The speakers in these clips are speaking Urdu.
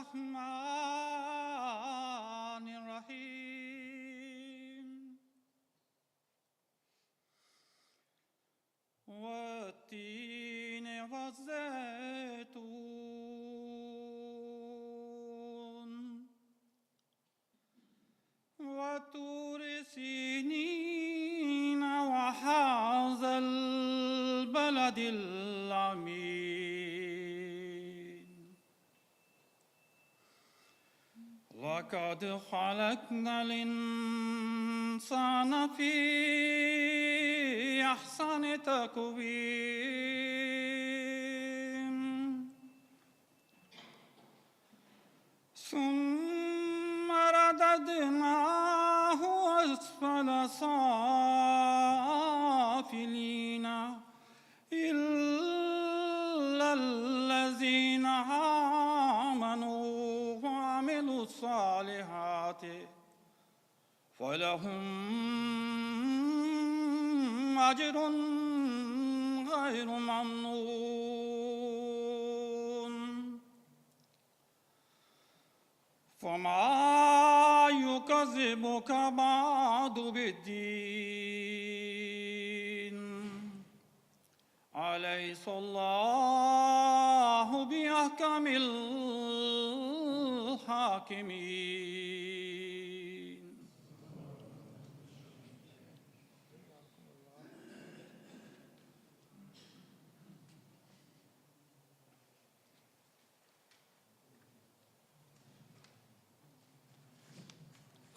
الرحمن الرحيم والتين والزيتون وطور سينين وهذا البلد الأمين لقد خلقنا الإنسان في أحسن تقويم ثم رددناه أسفل سافلين إلا الذين آمنوا وعملوا الصالحات فلهم أجر غير ممنون فما يكذبك بعد بالدين أليس الله بأحكم الحاكمين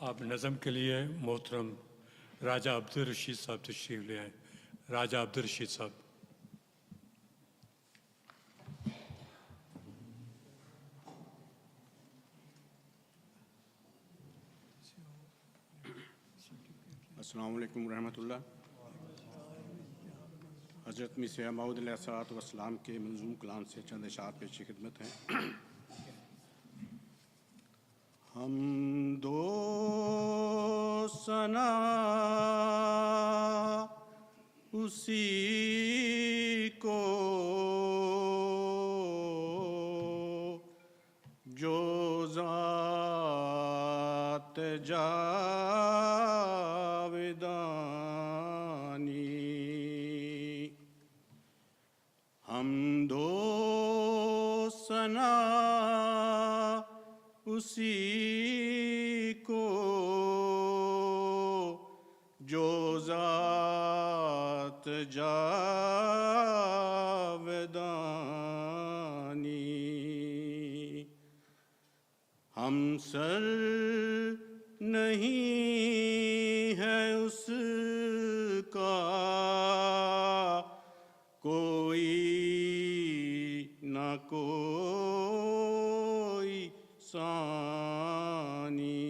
آپ نظم کے لیے محترم راجہ عبدالرشید صاحب تشریف لے آئیں. راجہ عبدالرشید صاحب. السلام علیکم ورحمۃ اللہ. حضرت مسیح موعود علیہ الصلوۃ والسلام کے منظوم کلام سے چند اشعار پیش خدمت ہیں. حمد و ثنا اسی کو جو ذات جاودانی. حمد و ثنا اسی کو جو ذات جاودانی. ہم سر نہیں ہے اس کا کوئی نہ کوئی ثانی.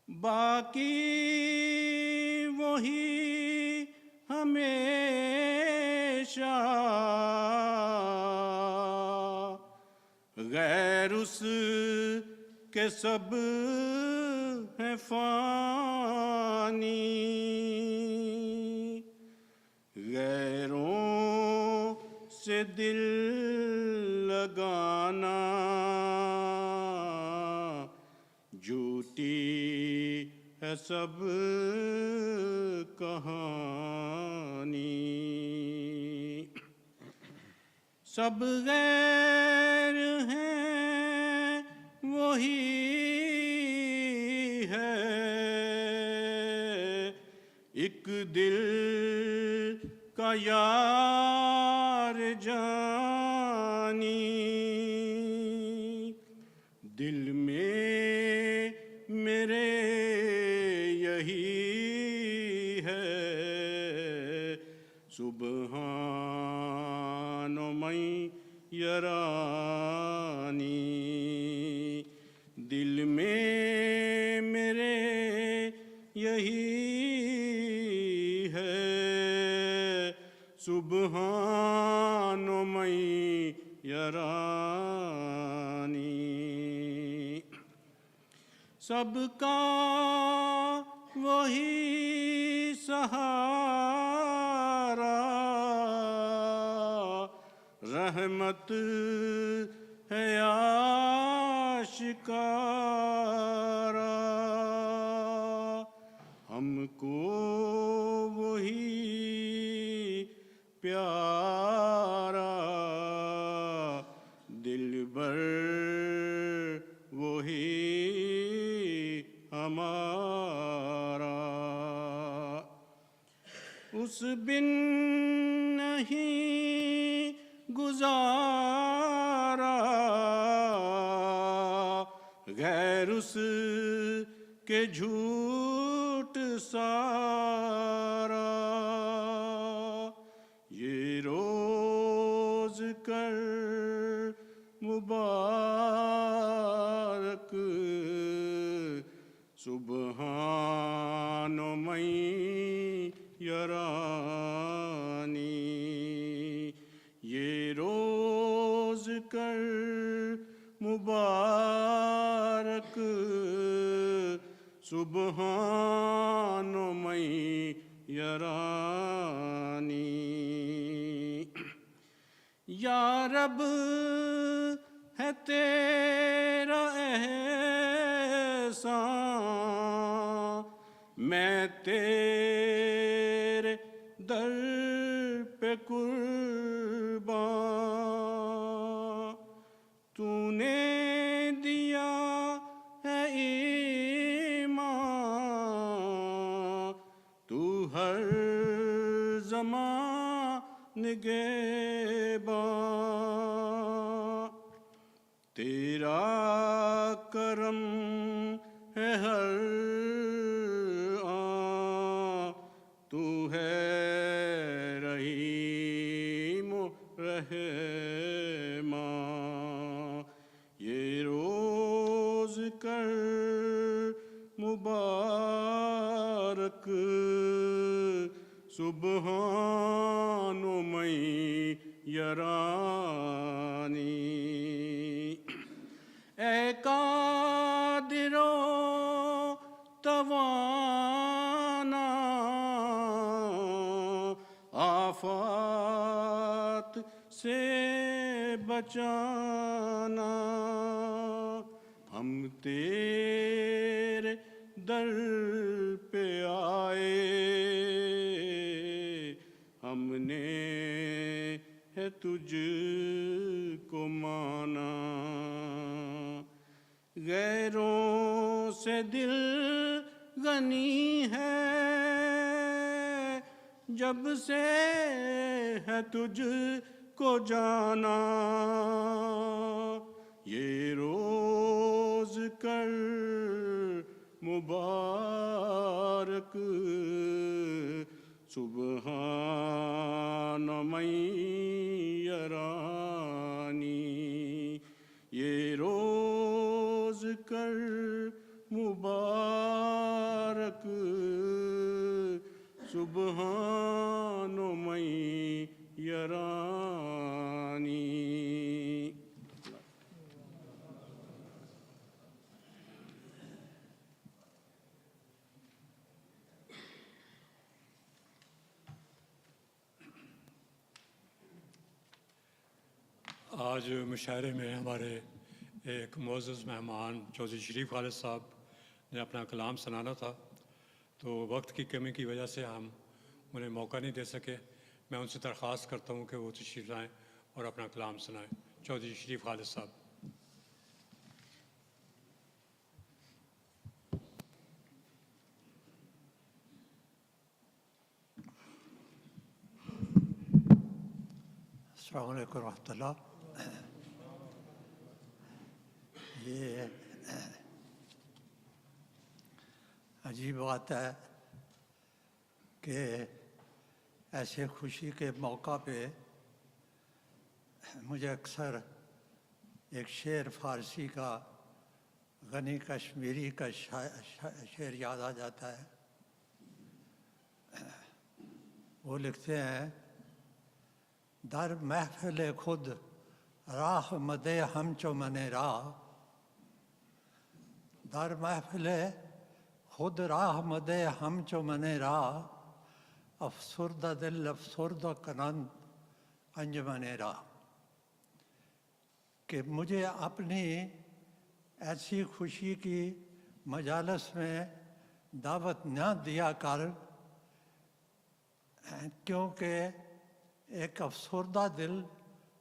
باقی وہی ہمیشہ غیر اس کے سب ہیں فانی. غیروں سے دل لگانا جھوٹی ہے سب کہانی. سب غیر ہیں وہی ہے ایک دل کا یار جانی. دل میں میرے یہی ہے سبحان من یرانی. دل میں میرے یہی ہے سبحان من یرانی. سب کا وہی سہارا رحمت اس بن نہیں گزارا غیر اس کے جھوٹ سارا یہ روز کر مبارک سبحان من یرانی یہ روز کر مبارک سبحان من یرانی یا رب ہے تیرا احسان میں تیرے در پہ قربان تو نے دیا ہے ایمان تو ہر زمان نگہباں تیرا کرم ہے ہر آن تو ہے رحیم و رحمان یہ روز کر مبارک سبحان من یرانی اے قادر و توانا آفات سے بچانا ہم تیرے در پہ آئے ہم نے ہے تجھ کو مانا غیروں سے دل غنی ہے جب سے ہے تجھ کو جانا یہ روز کر مبارک سبحان من یرانی یہ روز کر مبارک سبحان من یرانی آج مشاعرے میں ہمارے ایک معزز مہمان چودھری شریف خالد صاحب نے اپنا کلام سنانا تھا، تو وقت کی کمی کی وجہ سے ہم انہیں موقع نہیں دے سکے۔ میں ان سے درخواست کرتا ہوں کہ وہ تشریف لائیں اور اپنا کلام سنائیں۔ چودھری شریف خالد صاحب۔ السلام علیکم ورحمۃ اللہ۔ یہ عجیب بات ہے کہ ایسے خوشی کے موقع پہ مجھے اکثر ایک شعر فارسی کا غنی کشمیری کا شعر یاد آ جاتا ہے۔ وہ لکھتے ہیں: در محفل خود راہ مدے ہم چو من راہ، در محفل خود راہ مدے ہم چو من راہ، افسردہ دل افسردہ کنند انجمن راہ۔ کہ مجھے اپنی ایسی خوشی کی مجالس میں دعوت نہ دیا کر، کیونکہ ایک افسردہ دل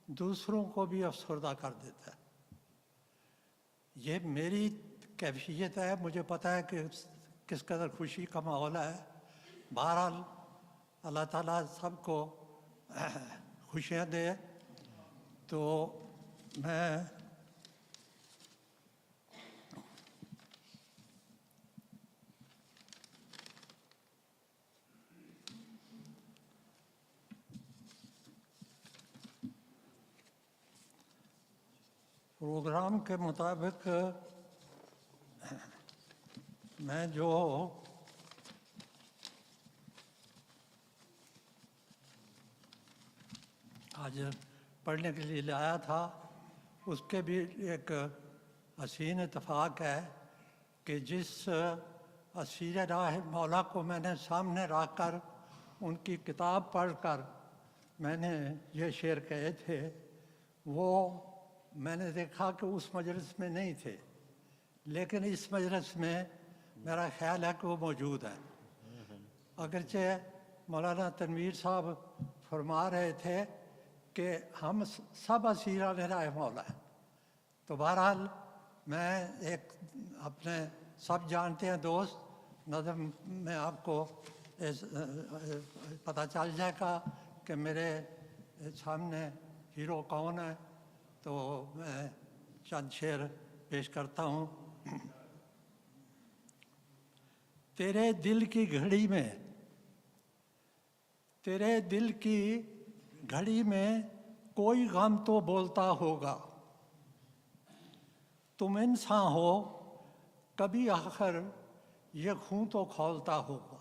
دوسروں کو بھی افسردہ کر دیتا ہے۔ یہ میری کیفیت ہے، مجھے پتہ ہے کہ کس قدر خوشی کا ماحول ہے۔ بہرحال اللہ تعالیٰ سب کو خوشیاں دے. تو میں پروگرام کے مطابق میں جو آج پڑھنے کے لیے لایا تھا اس کے بھی ایک حسین اتفاق ہے کہ جس اسیر راہ مولا کو میں نے سامنے رکھ کر ان کی کتاب پڑھ کر میں نے یہ شعر کہے تھے، وہ میں نے دیکھا کہ اس مجلس میں نہیں تھے، لیکن اس مجلس میں میرا خیال ہے کہ وہ موجود ہے. اگرچہ مولانا تنویر صاحب فرما رہے تھے کہ ہم سب اسیران راہ مولا ہیں، تو بہرحال میں ایک اپنے سب جانتے ہیں دوست نظم میں آپ کو پتہ چل جائے گا کہ میرے سامنے ہیرو کون ہے. تو میں چند شعر پیش کرتا ہوں. تیرے دل کی گھڑی میں، تیرے دل کی گھڑی میں کوئی غم تو بولتا ہوگا. تم انسان ہو کبھی آخر یہ خون تو کھولتا ہوگا.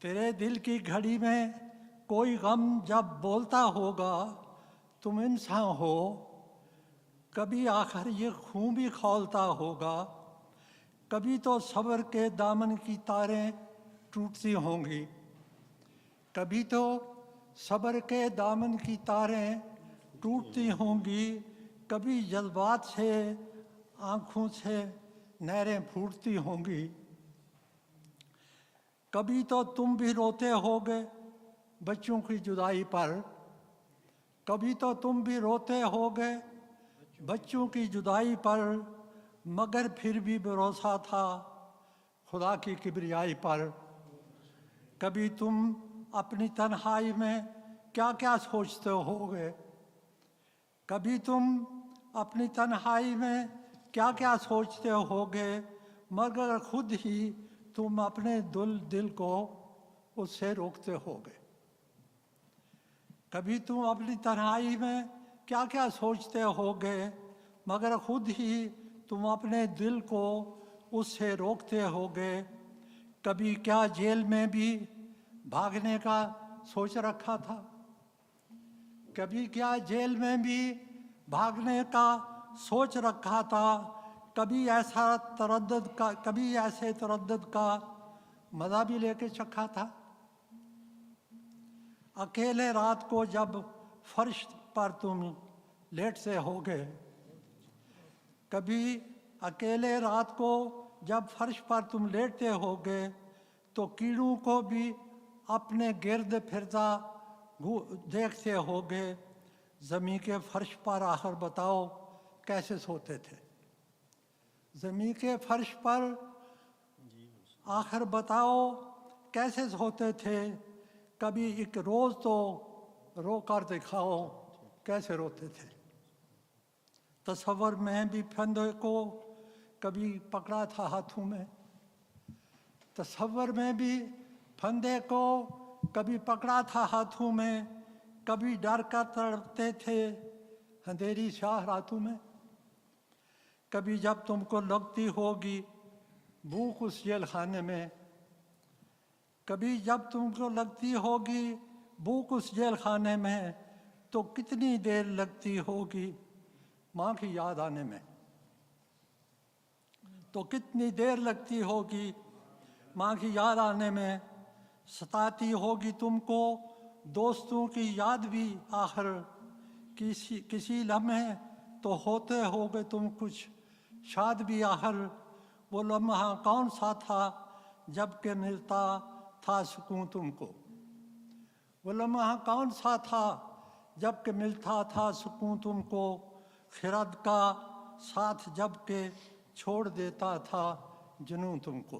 تیرے دل کی گھڑی میں کوئی غم جب بولتا ہوگا، تم انسان ہو کبھی آخر یہ خون بھی کھولتا ہوگا. کبھی تو صبر کے دامن کی تاریں ٹوٹتی ہوں گی، کبھی تو صبر کے دامن کی تاریں ٹوٹتی ہوں گی. کبھی جذبات سے آنکھوں سے نہریں پھوٹتی ہوں گی. کبھی تو تم بھی روتے ہوگے بچوں کی جدائی پر، کبھی تو تم بھی روتے ہوگے بچوں کی جدائی پر. مگر پھر بھی بھروسہ تھا خدا کی کبریائی پر. کبھی تم اپنی تنہائی میں کیا کیا سوچتے ہوگے، کبھی تم اپنی تنہائی میں کیا کیا سوچتے ہوگے، مگر خود ہی تم اپنے دل کو اس سے روکتے ہوگے. کبھی تم اپنی تنہائی میں کیا کیا سوچتے ہوگے، مگر خود ہی تم اپنے دل کو اس سے روکتے ہوگے. کبھی کیا جیل میں بھی بھاگنے کا سوچ رکھا تھا، کبھی کیا جیل میں بھی بھاگنے کا سوچ رکھا تھا. کبھی ایسے تردد کا مزہ بھی لے کے چکھا تھا. اکیلے رات کو جب فرش پر تم لیٹتے ہوگے، کبھی اکیلے رات کو جب فرش پر تم لیٹتے ہوگے، تو کیڑوں کو بھی اپنے گرد پھرتا دیکھتے ہوگے. زمین کے فرش پر آخر بتاؤ کیسے سوتے تھے، زمین کے فرش پر آخر بتاؤ کیسے سوتے تھے. کبھی ایک روز تو رو کر دکھاؤ کیسے روتے تھے. تصور میں بھی پھندے کو کبھی پکڑا تھا ہاتھوں میں، تصور میں بھی پھندے کو کبھی پکڑا تھا ہاتھوں میں. کبھی ڈر کر تڑپتے تھے اندھیری سیاہ راتوں میں. کبھی جب تم کو لگتی ہوگی بھوک اس جیل خانے میں، کبھی جب تم کو لگتی ہوگی بھوک اس جیل خانے میں، تو کتنی دیر لگتی ہوگی ماں کی یاد آنے میں. تو کتنی دیر لگتی ہوگی ماں کی یاد آنے میں. ستاتی ہوگی تم کو دوستوں کی یاد بھی آخر، کسی لمحے تو ہوتے ہوگے تم کچھ شاد بھی آخر. وہ لمحہ کون سا تھا جب کہ ملتا تھا سکون تم کو، وہ لمحہ کون سا تھا جب کہ ملتا تھا سکون تم کو. خرد کا ساتھ جب کہ چھوڑ دیتا تھا جنوں تم کو.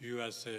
USA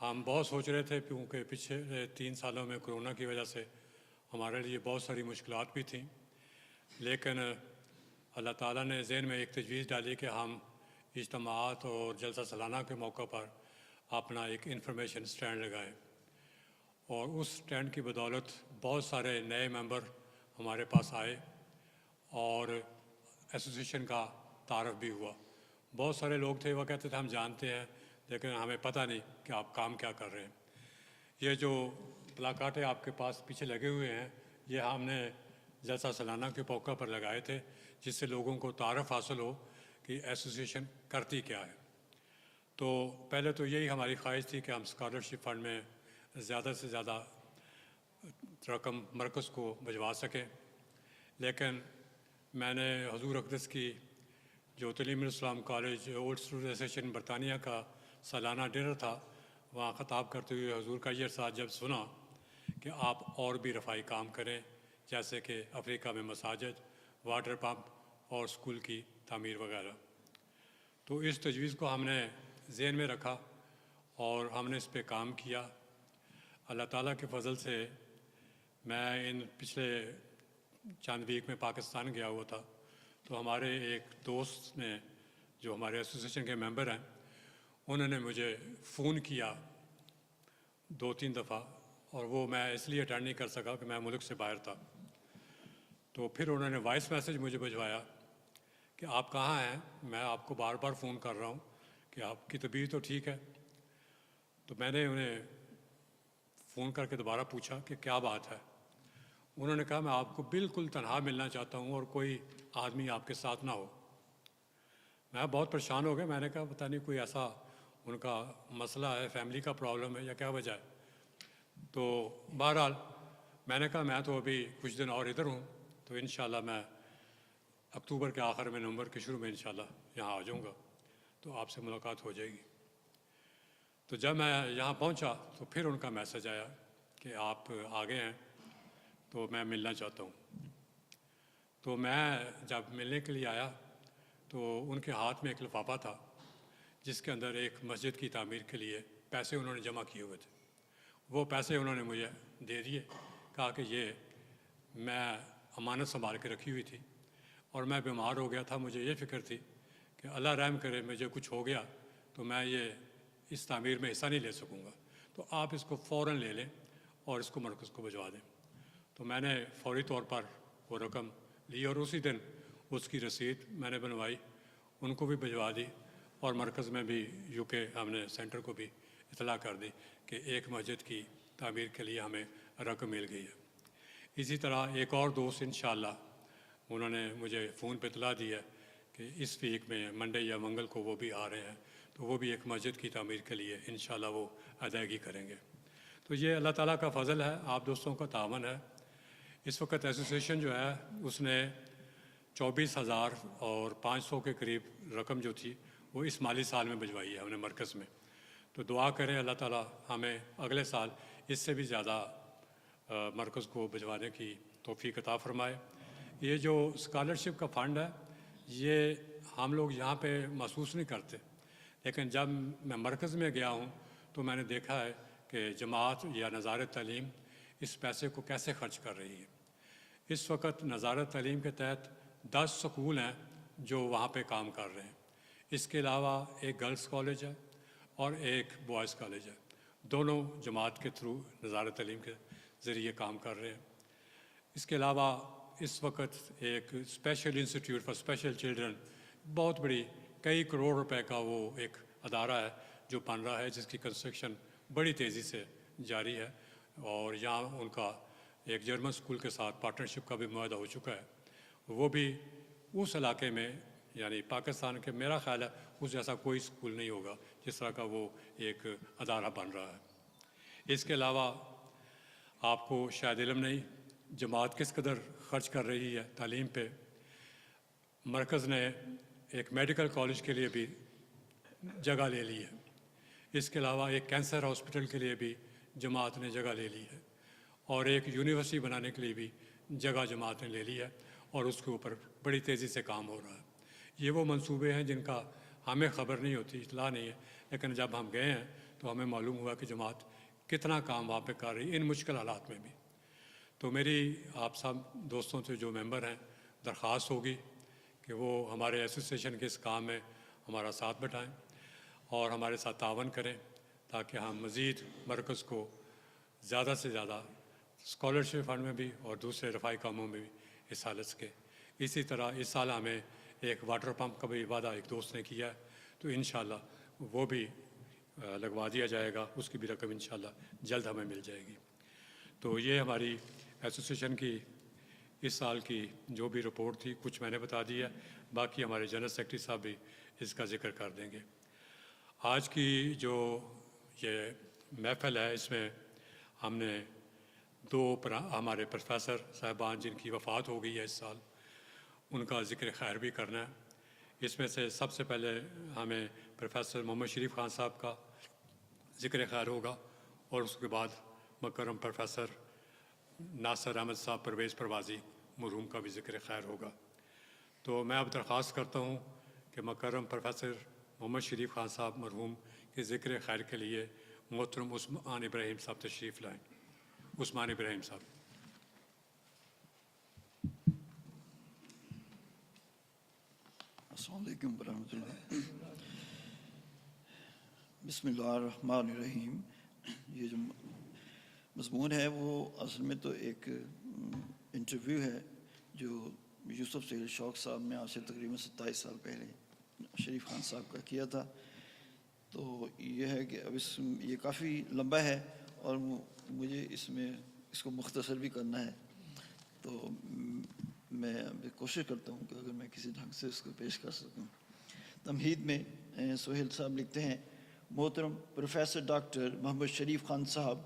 ہم بہت سوچ رہے تھے کیونکہ پچھلے 3 سالوں میں کرونا کی وجہ سے ہمارے لیے بہت ساری مشکلات بھی تھیں، لیکن اللہ تعالیٰ نے ذہن میں ایک تجویز ڈالی کہ ہم اجتماعات اور جلسہ سالانہ کے موقع پر اپنا ایک انفارمیشن سٹینڈ لگائیں، اور اس سٹینڈ کی بدولت بہت سارے نئے ممبر ہمارے پاس آئے اور ایسوسیشن کا تعارف بھی ہوا۔ بہت سارے لوگ تھے وہ کہتے تھے ہم جانتے ہیں لیکن ہمیں پتہ نہیں کہ آپ کام کیا کر رہے ہیں۔ یہ جو پلاکارٹیں آپ کے پاس پیچھے لگے ہوئے ہیں یہ ہم نے جلسہ سالانہ کے موقع پر لگائے تھے، جس سے لوگوں کو تعارف حاصل ہو کہ ایسوسیشن کرتی کیا ہے۔ تو پہلے تو یہی ہماری خواہش تھی کہ ہم اسکالرشپ فنڈ میں زیادہ سے زیادہ رقم مرکز کو بھجوا سکیں، لیکن میں نے حضور اقدس کی جو تعلیم الاسلام کالج اولڈ اسٹوڈنٹ ایسوسیشن برطانیہ کا سالانہ ڈنر تھا، وہاں خطاب کرتے ہوئے حضور کا یہ ارشاد جب سنا کہ آپ اور بھی رفائی کام کریں، جیسے کہ افریقہ میں مساجد، واٹر پمپ اور اسکول کی تعمیر وغیرہ، تو اس تجویز کو ہم نے ذہن میں رکھا اور ہم نے اس پہ کام کیا۔ اللہ تعالیٰ کے فضل سے میں ان پچھلے چند ویک میں پاکستان گیا ہوا تھا، تو ہمارے ایک دوست نے جو ہمارے ایسوسیشن کے ممبر ہیں انہوں نے مجھے فون کیا 2-3 دفعہ، اور وہ میں اس لیے اٹینڈ نہیں کر سکا کہ میں ملک سے باہر تھا۔ تو پھر انہوں نے وائس میسیج مجھے بھجوایا کہ آپ کہاں ہیں، میں آپ کو بار بار فون کر رہا ہوں کہ آپ کی طبیعت تو ٹھیک ہے۔ تو میں نے انہیں فون کر کے دوبارہ پوچھا کہ کیا بات ہے۔ انہوں نے کہا میں آپ کو بالکل تنہا ملنا چاہتا ہوں اور کوئی آدمی آپ کے ساتھ نہ ہو۔ میں بہت پریشان ہو گیا، میں نے کہا پتہ نہیں کوئی ایسا ان کا مسئلہ ہے، فیملی کا پرابلم ہے یا کیا وجہ ہے۔ تو بہرحال میں نے کہا میں تو ابھی کچھ دن اور ادھر ہوں، تو انشاءاللہ میں اکتوبر کے آخر میں نومبر کے شروع میں انشاءاللہ یہاں آ جاؤں گا، تو آپ سے ملاقات ہو جائے گی۔ تو جب میں یہاں پہنچا تو پھر ان کا میسج آیا کہ آپ آ گئے ہیں تو میں ملنا چاہتا ہوں۔ تو میں جب ملنے کے لیے آیا تو ان کے ہاتھ میں ایک لفافہ تھا جس کے اندر ایک مسجد کی تعمیر کے لیے پیسے انہوں نے جمع کیے ہوئے تھے۔ وہ پیسے انہوں نے مجھے دے دیے، کہا کہ یہ میں امانت سنبھال کے رکھی ہوئی تھی اور میں بیمار ہو گیا تھا، مجھے یہ فکر تھی کہ اللہ رحم کرے مجھے کچھ ہو گیا تو میں یہ اس تعمیر میں حصہ نہیں لے سکوں گا، تو آپ اس کو فوراً لے لیں اور اس کو مرکز کو بھجوا دیں۔ تو میں نے فوری طور پر وہ رقم لی اور اسی دن اس کی رسید میں نے بنوائی، ان کو بھی بھجوا دی، اور مرکز میں بھی UK ہم نے سینٹر کو بھی اطلاع کر دی کہ ایک مسجد کی تعمیر کے لیے ہمیں رقم مل گئی ہے۔ اسی طرح ایک اور دوست انشاءاللہ انہوں نے مجھے فون پہ اطلاع دی ہے کہ اس ویک میں منڈے یا منگل کو وہ بھی آ رہے ہیں، تو وہ بھی ایک مسجد کی تعمیر کے لیے انشاءاللہ وہ ادائیگی کریں گے۔ تو یہ اللہ تعالیٰ کا فضل ہے، آپ دوستوں کا تعاون ہے۔ اس وقت ایسوسیشن جو ہے اس نے 24,500 کے قریب رقم جو تھی وہ اس مالی سال میں بھجوائی ہے ہم نے مرکز میں۔ تو دعا کریں اللہ تعالیٰ ہمیں اگلے سال اس سے بھی زیادہ مرکز کو بھجوانے کی توفیق عطا فرمائے۔ یہ جو اسکالرشپ کا فنڈ ہے یہ ہم لوگ یہاں پہ محسوس نہیں کرتے، لیکن جب میں مرکز میں گیا ہوں تو میں نے دیکھا ہے کہ جماعت یا نظارت تعلیم اس پیسے کو کیسے خرچ کر رہی ہے۔ اس وقت نظارت تعلیم کے تحت 10 سکول ہیں جو وہاں پہ کام کر رہے ہیں، اس کے علاوہ ایک گرلز کالج ہے اور ایک بوائز کالج ہے، دونوں جماعت کے تھرو نظارت تعلیم کے ذریعے کام کر رہے ہیں۔ اس کے علاوہ اس وقت ایک special institute for special children, بہت بڑی کئی کروڑ روپے کا وہ ایک ادارہ ہے جو بن رہا ہے، جس کی کنسٹرکشن بڑی تیزی سے جاری ہے، اور یہاں ان کا ایک جرمن اسکول کے ساتھ پارٹنرشپ کا بھی معاہدہ ہو چکا ہے۔ وہ بھی اس علاقے میں یعنی پاکستان کے میرا خیال ہے اس جیسا کوئی اسکول نہیں ہوگا جس طرح کا وہ ایک ادارہ بن رہا ہے۔ اس کے علاوہ آپ کو شاید علم نہیں جماعت کس قدر خرچ کر رہی ہے تعلیم پہ۔ مرکز نے ایک میڈیکل کالج کے لیے بھی جگہ لے لی ہے، اس کے علاوہ ایک کینسر ہاسپٹل کے لیے بھی جماعت نے جگہ لے لی ہے، اور ایک یونیورسٹی بنانے کے لیے بھی جگہ جماعت نے لے لی ہے، اور اس کے اوپر بڑی تیزی سے کام ہو رہا ہے۔ یہ وہ منصوبے ہیں جن کا ہمیں خبر نہیں ہوتی، اطلاع نہیں ہے، لیکن جب ہم گئے ہیں تو ہمیں معلوم ہوا کہ جماعت کتنا کام وہاں پہ کر رہی ہے ان مشکل حالات میں بھی۔ تو میری آپ سب دوستوں سے جو ممبر ہیں درخواست ہوگی کہ وہ ہمارے ایسوسیشن کے اس کام میں ہمارا ساتھ بٹائیں اور ہمارے ساتھ تعاون کریں تاکہ ہم مزید مرکز کو زیادہ سے زیادہ اسکالرشپ فنڈ میں بھی اور دوسرے رفاہی کاموں میں بھی حصہ لے سکیں۔ اسی طرح اس سال ہمیں ایک واٹر پمپ کا بھی وعدہ ایک دوست نے کیا ہے، تو انشاءاللہ وہ بھی لگوا دیا جائے گا، اس کی بھی رقم انشاءاللہ جلد ہمیں مل جائے گی۔ تو یہ ہماری ایسوسیشن کی اس سال کی جو بھی رپورٹ تھی کچھ میں نے بتا دی ہے، باقی ہمارے جنرل سیکرٹری صاحب بھی اس کا ذکر کر دیں گے۔ آج کی جو یہ محفل ہے اس میں ہم نے ہمارے پروفیسر صاحبان جن کی وفات ہو گئی ہے اس سال، ان کا ذکر خیر بھی کرنا ہے۔ اس میں سے سب سے پہلے ہمیں پروفیسر محمد شریف خان صاحب کا ذکر خیر ہوگا اور اس کے بعد مکرم پروفیسر ناصر احمد صاحب پرویز پروازی مرحوم کا بھی ذکر خیر ہوگا۔ تو میں اب درخواست کرتا ہوں کہ مکرم پروفیسر محمد شریف خان صاحب مرحوم کے ذکر خیر کے لیے محترم عثمان ابراہیم صاحب تشریف لائیں۔ عثمان ابراہیم صاحب۔ السلام علیکم ورحمۃ اللہ۔ بسم اللہ الرحمن الرحیم۔ یہ جو مضمون ہے وہ اصل میں تو ایک انٹرویو ہے جو یوسف سہیل شوق صاحب نے آج سے تقریباً 27 سال پہلے شریف خان صاحب کا کیا تھا۔ تو یہ ہے کہ اب یہ کافی لمبا ہے اور مجھے اس کو مختصر بھی کرنا ہے، تو میں کوشش کرتا ہوں کہ اگر میں کسی ڈھنگ سے اس کو پیش کر سکوں۔ تمہید میں سہیل صاحب لکھتے ہیں، محترم پروفیسر ڈاکٹر محمد شریف خان صاحب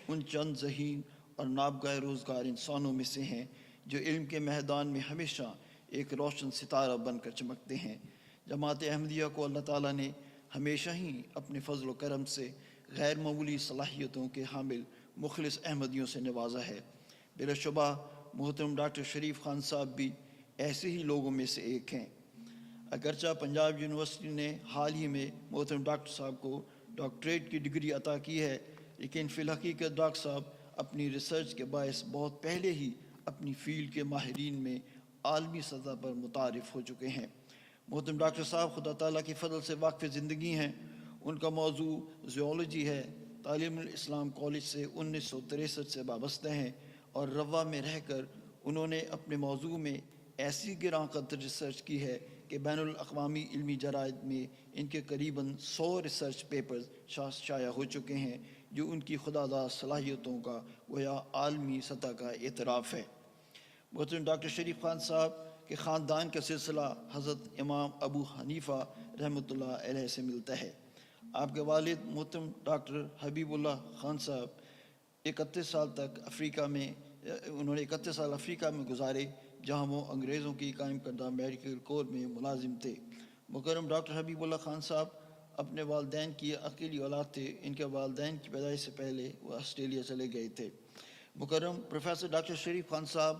ان چند ذہین اور نابغہ روزگار انسانوں میں سے ہیں جو علم کے میدان میں ہمیشہ ایک روشن ستارہ بن کر چمکتے ہیں۔ جماعت احمدیہ کو اللہ تعالیٰ نے ہمیشہ ہی اپنے فضل و کرم سے غیر معمولی صلاحیتوں کے حامل مخلص احمدیوں سے نوازا ہے۔ بلا شبہ محترم ڈاکٹر شریف خان صاحب بھی ایسے ہی لوگوں میں سے ایک ہیں۔ اگرچہ پنجاب یونیورسٹی نے حال ہی میں محترم ڈاکٹر صاحب کو ڈاکٹریٹ کی ڈگری عطا کی ہے، لیکن فی الحقیقت ڈاکٹر صاحب اپنی ریسرچ کے باعث بہت پہلے ہی اپنی فیلڈ کے ماہرین میں عالمی سطح پر متعارف ہو چکے ہیں۔ محترم ڈاکٹر صاحب خدا تعالیٰ کے فضل سے واقف زندگی ہیں۔ ان کا موضوع زیولوجی ہے، تعلیم الاسلام کالج سے 1963 سے وابستہ ہیں اور روا میں رہ کر انہوں نے اپنے موضوع میں ایسی گراں قدر ریسرچ کی ہے کہ بین الاقوامی علمی جرائد میں ان کے قریباً 100 ریسرچ پیپرز شائع ہو چکے ہیں جو ان کی خداداد صلاحیتوں کا گویا عالمی سطح کا اعتراف ہے۔ محترم ڈاکٹر شریف خان صاحب کے خاندان کا سلسلہ حضرت امام ابو حنیفہ رحمۃ اللہ علیہ سے ملتا ہے۔ آپ کے والد محترم ڈاکٹر حبیب اللہ خان صاحب 31 سال تک انہوں نے 31 سال افریقہ میں گزارے، جہاں وہ انگریزوں کی قائم کردہ میڈیکل کور میں ملازم تھے۔ مکرم ڈاکٹر حبیب اللہ خان صاحب اپنے والدین کی اکیلی اولاد تھے۔ ان کے والدین کی پیدائش سے پہلے وہ آسٹریلیا چلے گئے تھے۔ مکرم پروفیسر ڈاکٹر شریف خان صاحب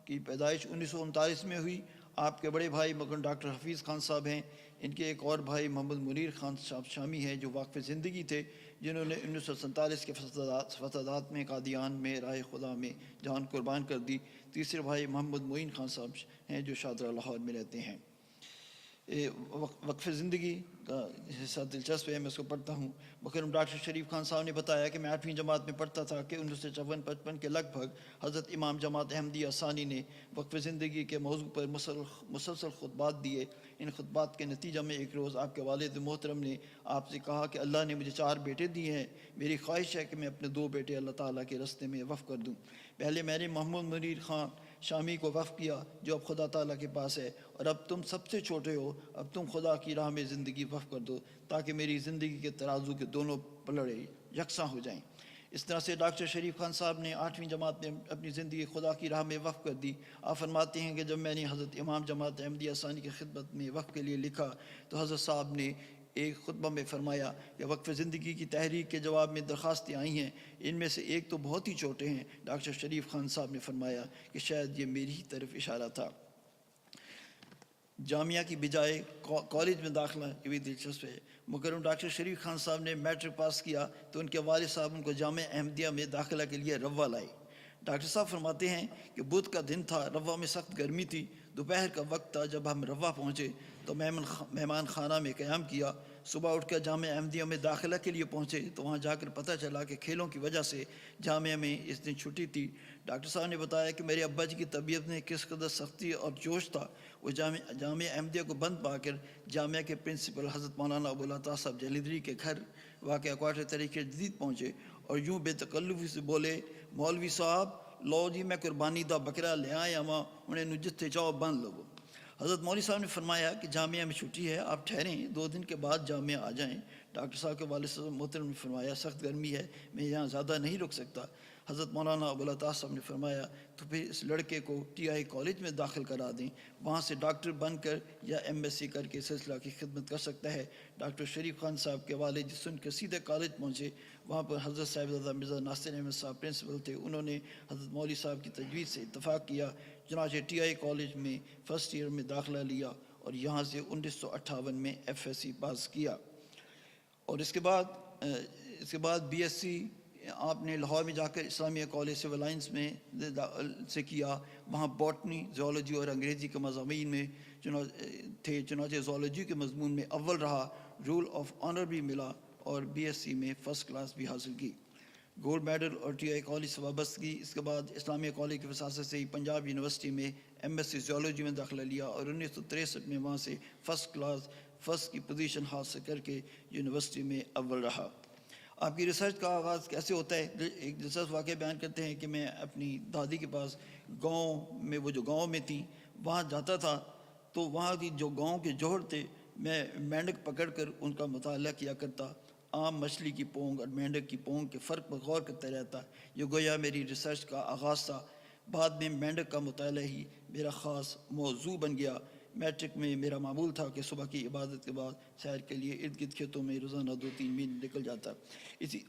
کی پیدائش 1939 میں ہوئی۔ آپ کے بڑے بھائی مکرم ڈاکٹر حفیظ خان صاحب ہیں۔ ان کے ایک اور بھائی محمد منیر خان صاحب شامی ہیں جو واقف زندگی تھے، جنہوں نے 1947 کے فسادات میں قادیان میں راہ خدا میں جان قربان کر دی۔ تیسرے بھائی محمد معین خان صاحب ہیں جو شاہدرہ لاہور میں رہتے ہیں۔ وقف زندگی کا حصہ دلچسپ ہے، میں اس کو پڑھتا ہوں۔ مکرم ڈاکٹر شریف خان صاحب نے بتایا کہ میں 8ویں جماعت میں پڑھتا تھا کہ 1954-55 کے لگ بھگ حضرت امام جماعت احمدیہ ثانی نے وقف زندگی کے موضوع پر مسلسل خطبات دیے۔ ان خطبات کے نتیجہ میں ایک روز آپ کے والد محترم نے آپ سے کہا کہ اللہ نے مجھے 4 بیٹے دیے ہیں، میری خواہش ہے کہ میں اپنے 2 بیٹے اللہ تعالیٰ کے راستے میں وقف کر دوں۔ پہلے میں نے محمد منیر خان شامی کو وقف کیا جو اب خدا تعالیٰ کے پاس ہے، اور اب تم سب سے چھوٹے ہو، اب تم خدا کی راہ میں زندگی وقف کر دو تاکہ میری زندگی کے ترازو کے دونوں پلڑے یکساں ہو جائیں۔ اس طرح سے ڈاکٹر شریف خان صاحب نے 8ویں جماعت میں اپنی زندگی خدا کی راہ میں وقف کر دی۔ آپ فرماتے ہیں کہ جب میں نے حضرت امام جماعت احمدیہ ثانی کی خدمت میں وقف کے لیے لکھا تو حضرت صاحب نے ایک خطبہ میں فرمایا کہ وقف زندگی کی تحریک کے جواب میں درخواستیں آئی ہیں، ان میں سے ایک تو بہت ہی چھوٹے ہیں۔ ڈاکٹر شریف خان صاحب نے فرمایا کہ شاید یہ میری ہی طرف اشارہ تھا۔ جامعہ کی بجائے کالج میں داخلہ یہ بھی دلچسپ ہے۔ مکرم ڈاکٹر شریف خان صاحب نے میٹرک پاس کیا تو ان کے والد صاحب ان کو جامعہ احمدیہ میں داخلہ کے لیے روا لائے۔ ڈاکٹر صاحب فرماتے ہیں کہ بدھ کا دن تھا، روا میں سخت گرمی تھی، دوپہر کا وقت تھا۔ جب ہم روا پہنچے تو مہمان خانہ میں قیام کیا۔ صبح اٹھ کر جامعہ احمدیہ میں داخلہ کے لیے پہنچے تو وہاں جا کر پتہ چلا کہ کھیلوں کی وجہ سے جامعہ میں اس دن چھٹی تھی۔ ڈاکٹر صاحب نے بتایا کہ میرے ابا جی کی طبیعت میں کس قدر سختی اور جوش تھا، وہ جامعہ احمدیہ کو بند پا کر جامعہ کے پرنسپل حضرت مولانا ابوالعطا صاحب جلیدری کے گھر واقع کوارٹر طریقے جدید پہنچے اور یوں بے تکلفی سے بولے، مولوی صاحب لو جی میں قربانی دا بکرا لے آیا ماں انہیں نو جتھے چاہو بند لو۔ حضرت مولوی صاحب نے فرمایا کہ جامعہ میں چھٹی ہے، آپ ٹھہریں، 2 دن کے بعد جامعہ آ جائیں۔ ڈاکٹر صاحب کے والد صاحب محترم نے فرمایا سخت گرمی ہے، میں یہاں زیادہ نہیں رک سکتا۔ حضرت مولانا ابوالعطا صاحب نے فرمایا تو پھر اس لڑکے کو ٹی آئی کالج میں داخل کرا دیں، وہاں سے ڈاکٹر بن کر یا ایم ایس سی کر کے سلسلہ کی خدمت کر سکتا ہے۔ ڈاکٹر شریف خان صاحب کے والد جس سن کے سیدھے کالج پہنچے، وہاں پر حضرت صاحبزادہ مرزا ناصر احمد صاحب پرنسپل تھے، انہوں نے حضرت مولوی صاحب کی تجویز سے اتفاق کیا، چنانچہ ٹی آئی کالج میں فرسٹ ایئر میں داخلہ لیا اور یہاں سے 1958 میں ایف ایس سی پاس کیا۔ اور اس کے بعد بی ایس سی آپ نے لاہور میں جا کر اسلامیہ کالج سول لائنس میں سے کیا، وہاں باٹنی، زیولوجی اور انگریزی کے مضامین میں چنانچہ زیولوجی کے مضمون میں اول رہا، رول آف آنر بھی ملا اور بی ایس سی میں فرسٹ کلاس بھی حاصل کی، گولڈ میڈل اور ٹی آئی کالج سے وابستگی۔ اس کے بعد اسلامیہ کالج کی وساطت سے ہی پنجاب یونیورسٹی میں ایم ایس سی زیولوجی میں داخلہ لیا اور 1963 میں وہاں سے فرسٹ کی پوزیشن حاصل کر کے یونیورسٹی میں اول رہا۔ آپ کی ریسرچ کا آغاز کیسے ہوتا ہے؟ ایک دلچسپ واقعہ بیان کرتے ہیں کہ میں اپنی دادی کے پاس گاؤں میں، وہ جو گاؤں میں تھیں، وہاں جاتا تھا تو وہاں کی جو گاؤں کے جوہر تھے میں مینڈک پکڑ کر ان کا مطالعہ کیا کرتا، عام مچھلی کی پونگ اور مینڈک کی پونگ کے فرق پر غور کرتا رہتا۔ یہ گویا میری ریسرچ کا آغاز تھا۔ بعد میں مینڈک کا مطالعہ ہی میرا خاص موضوع بن گیا۔ میٹرک میں میرا معمول تھا کہ صبح کی عبادت کے بعد سیر کے لیے ارد گرد کھیتوں میں روزانہ 2-3 میل نکل جاتا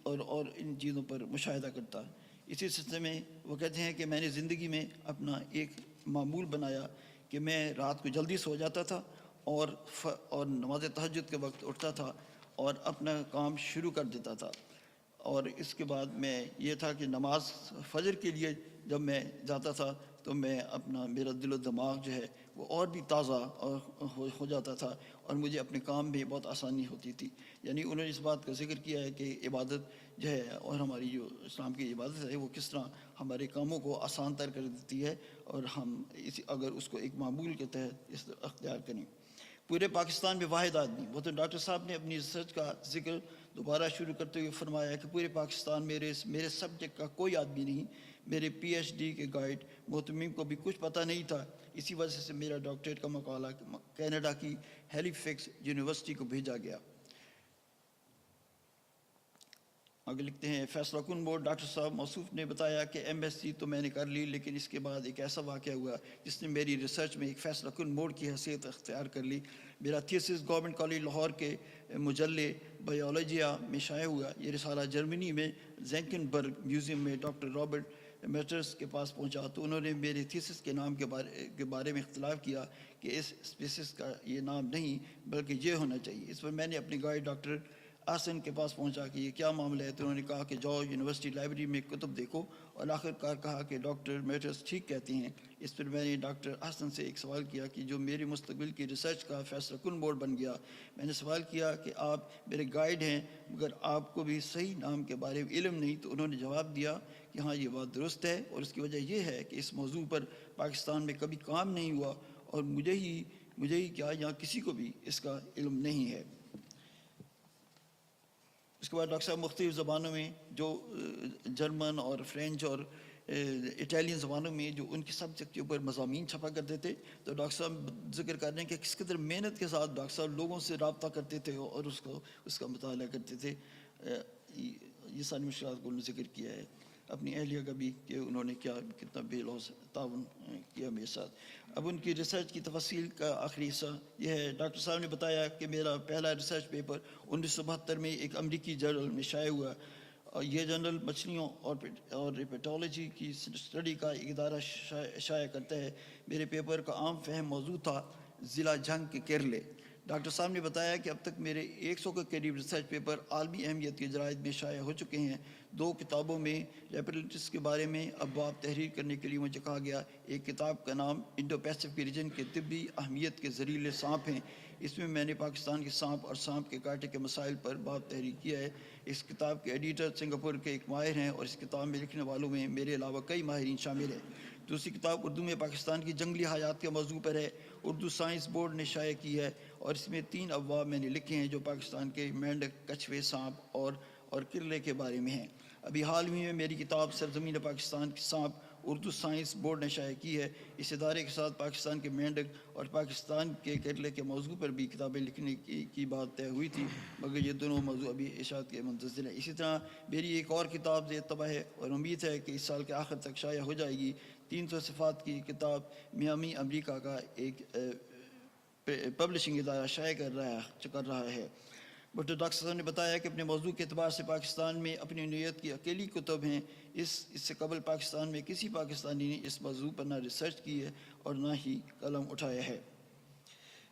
اور ان چیزوں پر مشاہدہ کرتا۔ اسی سلسلے میں وہ کہتے ہیں کہ میں نے زندگی میں اپنا ایک معمول بنایا کہ میں رات کو جلدی سو جاتا تھا اور نماز تہجد کے وقت اٹھتا تھا اور اپنا کام شروع کر دیتا تھا۔ اور اس کے بعد میں یہ تھا کہ نماز فجر کے لیے جب میں جاتا تھا تو میں میرا دل و دماغ جو ہے وہ اور بھی تازہ ہو جاتا تھا اور مجھے اپنے کام میں بہت آسانی ہوتی تھی۔ یعنی انہوں نے اس بات کا ذکر کیا ہے کہ عبادت جو ہے اور ہماری جو اسلام کی عبادت ہے وہ کس طرح ہمارے کاموں کو آسان تر کر دیتی ہے اور ہم اگر اس کو ایک معمول کے تحت اختیار کریں۔ پورے پاکستان میں واحد آدمی، وہ تو ڈاکٹر صاحب نے اپنی ریسرچ کا ذکر دوبارہ شروع کرتے ہوئے فرمایا کہ پورے پاکستان میرے سبجیکٹ کا کوئی آدمی نہیں، میرے پی ایچ ڈی کے گائیڈ محتمم کو بھی کچھ پتہ نہیں تھا۔ اسی وجہ سے میرا ڈاکٹریٹ کا مقالہ کینیڈا کی ہیلی فیکس یونیورسٹی کو بھیجا گیا۔ آگے لکھتے ہیں، فیصلہ کن موڈ۔ ڈاکٹر صاحب موصوف نے بتایا کہ ایم ایس سی تو میں نے کر لی، لیکن اس کے بعد ایک ایسا واقعہ ہوا جس نے میری ریسرچ میں ایک فیصلہ کن موڈ کی حیثیت اختیار کر لی۔ میرا تھیسس گورنمنٹ کالج لاہور کے مجلے بایولوجیا میں شائع ہوا۔ یہ رسالہ جرمنی میں زینکن برگ میوزیم میں ڈاکٹر رابرٹ میٹرس کے پاس پہنچا تو انہوں نے میرے تھیسس کے نام کے بارے میں اختلاف کیا کہ اس اسپیسیس کا یہ نام نہیں بلکہ یہ ہونا چاہیے۔ اس پر میں نے اپنی گائیڈ ڈاکٹر احسن کے پاس پہنچا کہ یہ کیا معاملہ ہے، تو انہوں نے کہا کہ جاؤ یونیورسٹی لائبریری میں کتب دیکھو، اور آخر کار کہا کہ ڈاکٹر میٹرس ٹھیک کہتے ہیں۔ اس پر میں نے ڈاکٹر احسن سے ایک سوال کیا کہ جو میری مستقبل کی ریسرچ کا فیصلہ کن موڈ بن گیا۔ میں نے سوال کیا کہ آپ میرے گائیڈ ہیں مگر آپ کو بھی صحیح نام کے بارے میں علم نہیں، تو انہوں نے جواب دیا کہ ہاں یہ بات درست ہے، اور اس کی وجہ یہ ہے کہ اس موضوع پر پاکستان میں کبھی کام نہیں ہوا اور مجھے ہی کیا یہاں کسی کو بھی اس کا علم نہیں ہے۔ اس کے بعد ڈاکٹر صاحب مختلف زبانوں میں جو جرمن اور فرینچ اور اٹالین زبانوں میں جو ان کے سبجیکٹ کے اوپر مضامین چھپا کرتے تھے، تو ڈاکٹر صاحب ذکر کر رہے ہیں کہ کس قدر محنت کے ساتھ ڈاکٹر صاحب لوگوں سے رابطہ کرتے تھے اور اس کا مطالعہ کرتے تھے۔ یہ ساری مشکلات کو انہوں نے ذکر کیا ہے، اپنی اہلیہ کا بھی کہ انہوں نے کتنا بے لوث تعاون کیا میرے ساتھ۔ اب ان کی ریسرچ کی تفاصیل کا آخری حصہ یہ ہے۔ ڈاکٹر صاحب نے بتایا کہ میرا پہلا ریسرچ پیپر 1972 میں ایک امریکی جرنل میں شائع ہوا، اور یہ جرنل مچھلیوں اور ریپیٹالوجی کی اسٹڈی کا ایک ادارہ شائع کرتا ہے۔ میرے پیپر کا عام فہم موضوع تھا ضلع جنگ کے کیرلے۔ ڈاکٹر صاحب نے بتایا کہ اب تک میرے 100 کے قریب ریسرچ پیپر عالمی اہمیت کے جرائد میں شائع ہو چکے ہیں۔ 2 کتابوں میں لیپرلٹس کے بارے میں ابواب تحریر کرنے کے لیے مجھے کہا گیا۔ ایک کتاب کا نام انڈو پیسفک ریجن کے طبی اہمیت کے زہریلے سانپ ہیں۔ اس میں میں نے پاکستان کے سانپ اور سانپ کے کانٹے کے مسائل پر باب تحریر کیا ہے۔ اس کتاب کے ایڈیٹر سنگاپور کے ایک ماہر ہیں اور اس کتاب میں لکھنے والوں میں میرے علاوہ کئی ماہرین شامل ہیں۔ دوسری کتاب اردو میں پاکستان کی جنگلی حیات کے موضوع پر ہے، اردو سائنس بورڈ نے شائع کی ہے، اور اس میں 3 ابواب میں نے لکھے ہیں جو پاکستان کے مینڈک، کچھوے، سانپ اور کرلے کے بارے میں ہیں۔ ابھی حال ہی میں میری کتاب سرزمین پاکستان کے سانپ اردو سائنس بورڈ نے شائع کی ہے۔ اس ادارے کے ساتھ پاکستان کے مینڈک اور پاکستان کے کرلے کے موضوع پر بھی کتابیں لکھنے کی بات طے ہوئی تھی، مگر یہ دونوں موضوع ابھی اشاعت کے منتظر ہیں۔ اسی طرح میری ایک اور کتاب زیر طبع ہے اور امید ہے کہ اس سال کے آخر تک شائع ہو جائے گی۔ 300 صفحات کی کتاب میامی امریکہ کا ایک پبلشنگ ادارہ شائع کر رہا ہے۔ ڈاکٹر صاحب نے بتایا کہ اپنے موضوع کے اعتبار سے پاکستان میں اپنی نوعیت کی اکیلی کتب ہیں۔ اس سے قبل پاکستان میں کسی پاکستانی نے اس موضوع پر نہ ریسرچ کی ہے اور نہ ہی قلم اٹھایا ہے۔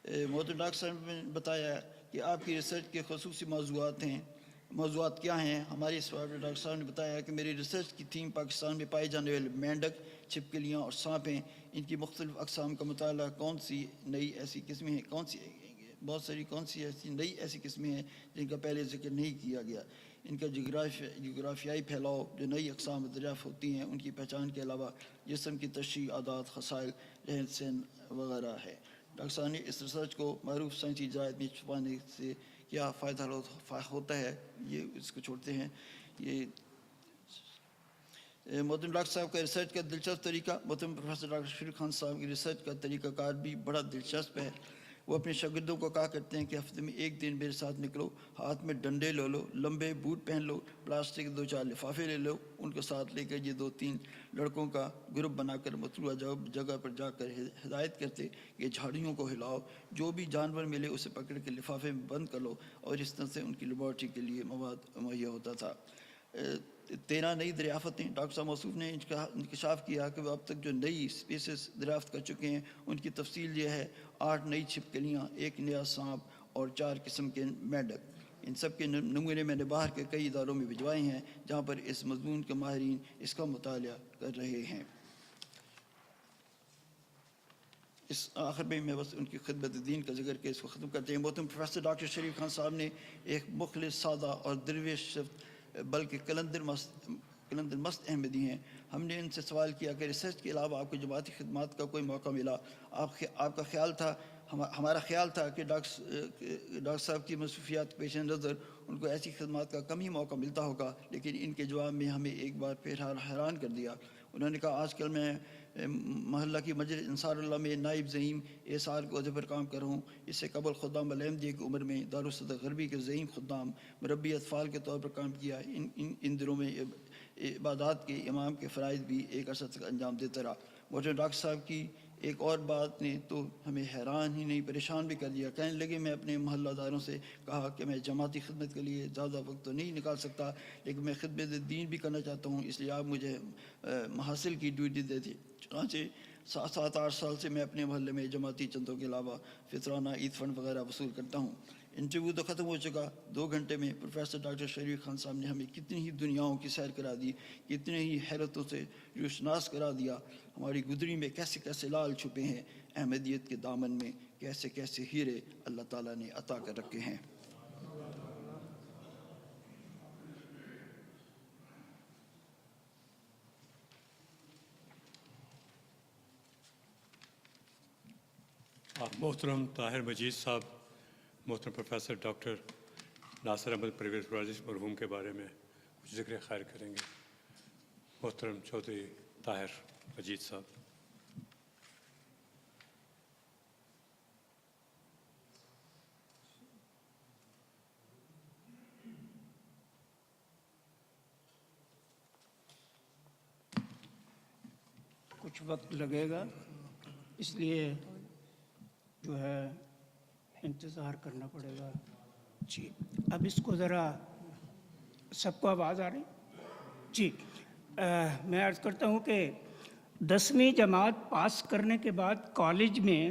محترم ڈاکٹر صاحب نے بتایا کہ آپ کی ریسرچ کے خصوصی موضوعات کیا ہیں۔ ہمارے اس بارے میں ڈاکٹر صاحب نے بتایا کہ میری ریسرچ کی تھیم پاکستان میں پائے جانے والے مینڈک، چھپکلیاں اور سانپ ہیں۔ ان کی مختلف اقسام کا مطالعہ، کون سی نئی ایسی قسمیں ہیں جن کا پہلے ذکر نہیں کیا گیا، ان کا جغرافیائی پھیلاؤ، جو نئی اقسام دریافت ہوتی ہیں ان کی پہچان کے علاوہ جسم کی تشریح، عادات، خصائل، رہن سہن وغیرہ ہے۔ ڈاکٹر صاحب نے اس ریسرچ کو معروف سائنسی جرائد میں چھپانے سے کیا فائدہ ہوتا ہے، یہ اس کو چھوڑتے ہیں۔ یہ محترم ڈاکٹر صاحب کا ریسرچ کا دلچسپ طریقہ، محترم پروفیسر ڈاکٹر شریف خان صاحب کی ریسرچ کا طریقہ کار بھی بڑا دلچسپ ہے۔ وہ اپنے شاگردوں کو کہا کرتے ہیں کہ ہفتے میں 1 دن میرے ساتھ نکلو، ہاتھ میں ڈنڈے لے لو، لمبے بوٹ پہن لو، پلاسٹک کے 2-4 لفافے لے لو، ان کو ساتھ لے کر یہ 2-3 لڑکوں کا گروپ بنا کر مطلوبہ جگہ پر جا کر ہدایت کرتے کہ جھاڑیوں کو ہلاؤ، جو بھی جانور ملے اسے پکڑ کے لفافے میں بند کر لو، اور اس طرح سے ان کی لیبارٹری کے لیے مواد مہیا ہوتا تھا۔ 13 نئی دریافتیں ڈاکٹر صاحب موصوف نے انکشاف کیا کہ وہ اب تک جو نئی اسپیسیز دریافت کر چکے ہیں ان کی تفصیل یہ ہے: 8 نئی چھپکلیاں، 1 نیا سانپ اور 4 قسم کے مینڈک۔ ان سب کے نمونے میں نے باہر کے کئی اداروں میں بھجوائے ہیں جہاں پر اس مضمون کے ماہرین اس کا مطالعہ کر رہے ہیں۔ اس آخر میں بس ان کی خدمت دین کا ذکر کے اس کو ختم کرتے ہیں۔ محترم پروفیسر ڈاکٹر شریف خان صاحب نے ایک مخلص، سادہ اور درویش شخص بلکہ کلندر مست احمدی ہیں۔ ہم نے ان سے سوال کیا کہ ریسرچ کے علاوہ آپ کو جماعتی خدمات کا کوئی موقع ملا؟ آپ کا خیال تھا، ہمارا خیال تھا کہ ڈاکٹر صاحب کی مصروفیات کے پیش نظر ان کو ایسی خدمات کا کم ہی موقع ملتا ہوگا، لیکن ان کے جواب میں ہمیں ایک بار پھر حیران کر دیا۔ انہوں نے کہا، آج کل میں محلہ کی مجلس انصار اللہ میں نائب زعیم احسار کے عہدے پر کام کر رہا ہوں۔ اس سے قبل خدام الحمدیہ کی عمر میں دارالصدق غربی کے زعیم خدام، مربی اطفال کے طور پر کام کیا۔ ان دنوں میں عبادات کے امام کے فرائض بھی ایک عرصہ تک انجام دیتا رہا۔ محترم ڈاکٹر صاحب کی ایک اور بات نے تو ہمیں حیران ہی نہیں پریشان بھی کر دیا۔ کہنے لگے، میں اپنے محلہ داروں سے کہا کہ میں جماعتی خدمت کے لیے زیادہ وقت تو نہیں نکال سکتا، لیکن میں خدمت دین بھی کرنا چاہتا ہوں، اس لیے آپ مجھے محاصل کی ڈیوٹی دے دی۔ چنانچہ 7-8 سال سے میں اپنے محلے میں جماعتی چندوں کے علاوہ فطرانہ، عید فنڈ وغیرہ وصول کرتا ہوں۔ انٹرویو تو ختم ہو چکا۔ 2 گھنٹے میں پروفیسر ڈاکٹر شریف خان صاحب نے ہمیں کتنی ہی دنیاؤں کی سیر کرا دی، کتنے ہی حیرتوں سے روشناس کرا دیا۔ ہماری گدری میں کیسے کیسے لال چھپے ہیں، احمدیت کے دامن میں کیسے کیسے ہیرے اللہ تعالیٰ نے عطا کر رکھے ہیں۔ محترم طاہر مجید صاحب محترم پروفیسر ڈاکٹر ناصر احمد پرویز ورزش مرحوم کے بارے میں کچھ ذکر خیر کریں گے۔ محترم چودھری طاہر مجید صاحب۔ کچھ وقت لگے گا، اس لیے جو ہے انتظار کرنا پڑے گا۔ جی اب اس کو ذرا، سب کو آواز آ رہی؟ جی میں عرض کرتا ہوں کہ 10ویں جماعت پاس کرنے کے بعد کالج میں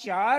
4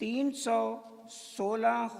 316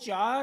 4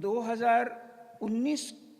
2019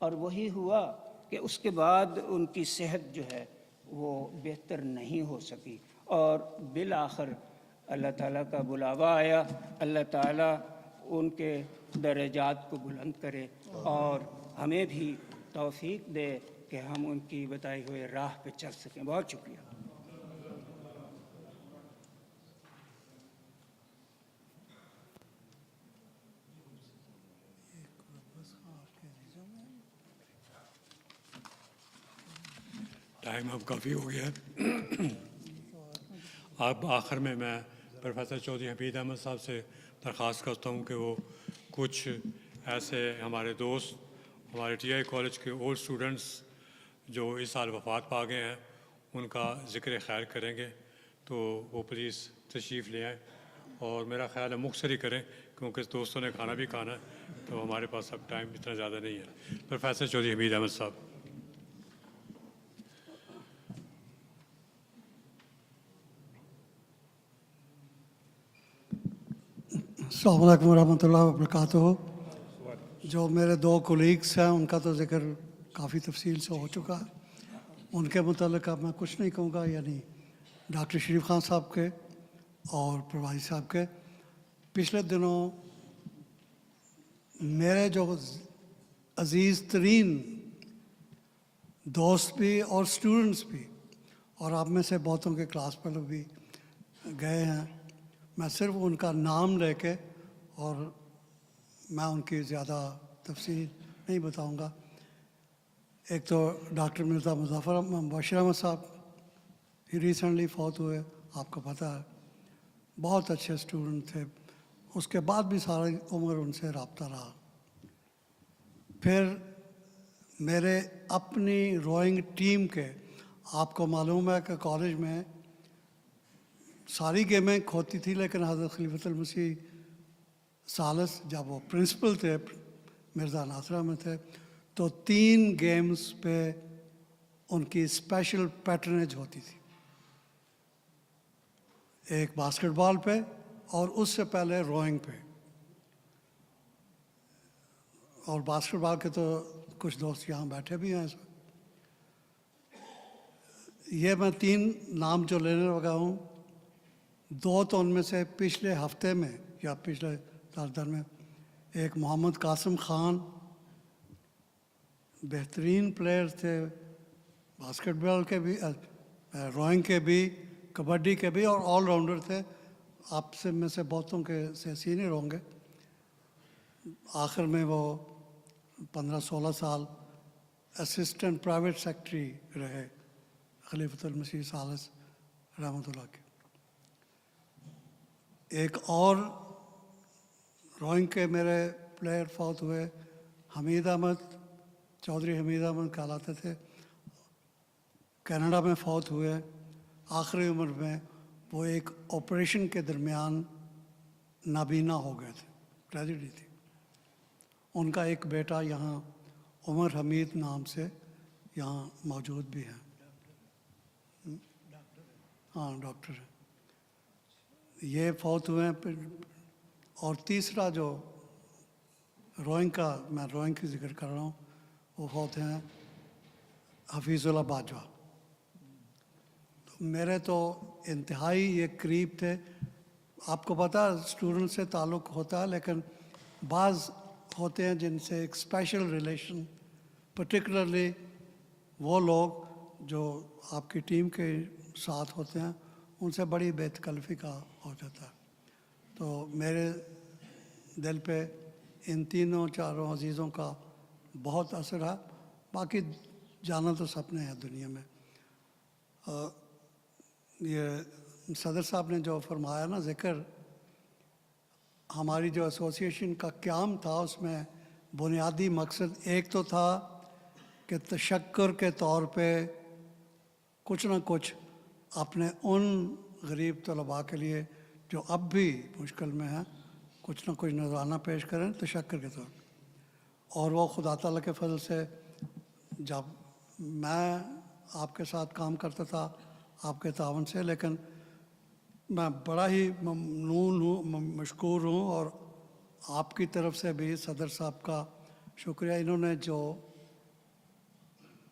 اور وہی ہوا کہ اس کے بعد ان کی صحت جو ہے وہ بہتر نہیں ہو سکی، اور بالآخر اللہ تعالیٰ کا بلاوا آیا. اللہ تعالیٰ ان کے درجات کو بلند کرے اور ہمیں بھی توفیق دے کہ ہم ان کی بتائی ہوئے راہ پہ چل سکیں. بہت شکریہ. ٹائم اب کافی ہو گیا ہے. اب آخر میں پروفیسر چودھری حمید احمد صاحب سے درخواست کرتا ہوں کہ وہ کچھ ایسے ہمارے دوست، ہمارے ٹی آئی کالج کے اولڈ اسٹوڈنٹس جو اس سال وفات پا گئے ہیں، ان کا ذکر خیر کریں گے، تو وہ پلیز تشریف لے آئیں. اور میرا خیال ہے مختصر ہی کریں کیونکہ دوستوں نے کھانا بھی کھانا ہے، تو ہمارے پاس اب ٹائم اتنا زیادہ نہیں ہے. پروفیسر چودھری حمید احمد صاحب. السلام علیکم ورحمۃ اللہ وبرکاتہ. جو میرے دو کولیگس ہیں ان کا تو ذکر کافی تفصیل سے ہو چکا ہے. ان کے متعلق اب میں کچھ نہیں کہوں گا، یعنی ڈاکٹر شریف خان صاحب کے اور پروازی صاحب کے. پچھلے دنوں میرے جو عزیز ترین دوست بھی اور اسٹوڈنٹس بھی، اور آپ میں سے بہتوں کے کلاس فیلو بھی گئے ہیں، میں صرف ان کا نام لے کے اور میں ان کی زیادہ تفصیل نہیں بتاؤں گا. ایک تو ڈاکٹر مرزا مظفر مبشر احمد صاحب، ہی ریسنٹلی فوت ہوئے، آپ کو پتہ ہے. بہت اچھے اسٹوڈنٹ تھے، اس کے بعد بھی ساری عمر ان سے رابطہ رہا. پھر میرے اپنی روئنگ ٹیم کے، آپ کو معلوم ہے کہ کالج میں ساری گیمیں کھوتی تھی، لیکن حضرت خلیفۃ المسیح ثالث جب وہ پرنسپل تھے، مرزا ناصر احمد تھے، تو 3 گیمز پہ ان کی اسپیشل پیٹرنیج ہوتی تھی. ایک باسکٹ بال پہ اور اس سے پہلے روئنگ پہ. اور باسکٹ بال کے تو کچھ دوست یہاں بیٹھے بھی ہیں. یہ میں 3 نام جو لینے لگا ہوں، 2 تو ان میں سے پچھلے ہفتے میں یا پچھلے 10 دن میں، ایک محمد قاسم خان، بہترین پلیئر تھے، باسکٹ بال کے بھی، روئنگ کے بھی، کبڈی کے بھی، اور آل راؤنڈر تھے. آپ سے میں سے بہتوں کے سے سینئر ہوں گے. آخر میں وہ 15-16 سال اسسٹنٹ پرائیویٹ سیکرٹری رہے خلیفۃ المسیح ثالث رحمۃ اللہ کے. ایک اور روئنگ کے میرے پلیئر فوت ہوئے، حمید احمد، چودھری حمید احمد کہلاتے تھے، کینیڈا میں فوت ہوئے آخری عمر میں. وہ ایک آپریشن کے درمیان نابینا ہو گئے تھے، ٹریجڈی تھی. ان کا ایک بیٹا یہاں عمر حمید نام سے یہاں موجود بھی ہے. ہاں ڈاکٹر ہے. یہ فوت ہوئے ہیں. پھر اور تیسرا جو روئنگ کا، میں روئنگ کی ذکر کر رہا ہوں، وہ فوت ہیں حفیظ اللہ باجوہ. تو میرے تو انتہائی یہ قریب تھے. آپ کو پتہ اسٹوڈنٹ سے تعلق ہوتا ہے، لیکن بعض ہوتے ہیں جن سے ایک اسپیشل ریلیشن، پرٹیکولرلی وہ لوگ جو آپ کی ٹیم کے ساتھ ہوتے ہیں، ان سے بڑی بے تکلفی کا ہو جاتا ہے. تو میرے دل پہ ان 3-4 عزیزوں کا بہت اثر ہے. باقی جانا تو سپنے ہیں دنیا میں. یہ صدر صاحب نے جو فرمایا نا ذکر، ہماری جو ایسوسیشن کا قیام تھا، اس میں بنیادی مقصد ایک تو تھا کہ تشکر کے طور پہ کچھ نہ کچھ اپنے ان غریب طلباء کے لیے جو اب بھی مشکل میں ہیں، کچھ نہ کچھ نذرانہ پیش کریں تشکر کے طور پہ. اور وہ خدا تعالیٰ کے فضل سے جب میں آپ کے ساتھ کام کرتا تھا آپ کے تعاون سے، لیکن میں بڑا ہی ممنون ہوں، مشکور ہوں، اور آپ کی طرف سے بھی صدر صاحب کا شکریہ. انہوں نے جو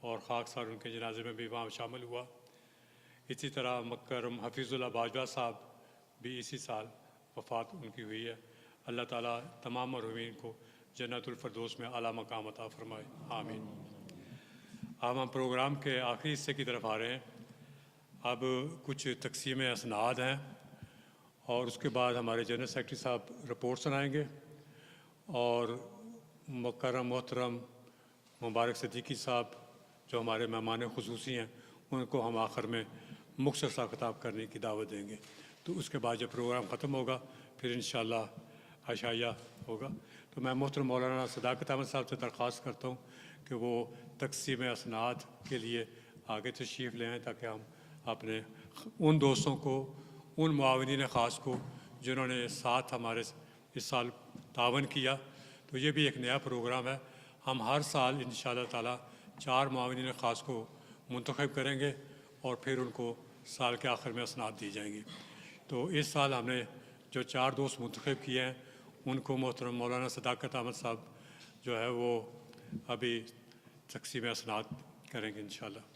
اور خاکسار ان کے جنازے میں بھی وہاں شامل ہوا۔ اسی طرح مکرم حفیظ اللہ باجوہ صاحب بھی اسی سال وفات ان کی ہوئی ہے۔ اللہ تعالیٰ تمام مرحومین کو جنت الفردوس میں اعلیٰ مقام عطا فرمائے، آمین۔ اب ہم پروگرام کے آخری حصے کی طرف آ رہے ہیں۔ اب کچھ تقسیم اسناد ہیں اور اس کے بعد ہمارے جنرل سیکرٹری صاحب رپورٹ سنائیں گے، اور مکرم محترم مبارک صدیقی صاحب جو ہمارے مہمان خصوصی ہیں ان کو ہم آخر میں مختصر سا خطاب کرنے کی دعوت دیں گے۔ تو اس کے بعد جب پروگرام ختم ہوگا پھر انشاءاللہ عشائیہ ہوگا۔ تو میں محترم مولانا صداقت احمد صاحب سے درخواست کرتا ہوں کہ وہ تقسیم اسناد کے لیے آگے تشریف لے آئیں، تاکہ ہم اپنے ان دوستوں کو، ان معاونین خاص کو جنہوں نے ساتھ ہمارے اس سال تعاون کیا۔ تو یہ بھی ایک نیا پروگرام ہے۔ ہم ہر سال انشاءاللہ تعالیٰ 4 معاونین خاص کو منتخب کریں گے اور پھر ان کو سال کے آخر میں اسناد دی جائیں گی۔ تو اس سال ہم نے جو 4 دوست منتخب کیے ہیں ان کو محترم مولانا صداقت احمد صاحب جو ہے وہ ابھی تقسیم اسناد کریں گے انشاءاللہ۔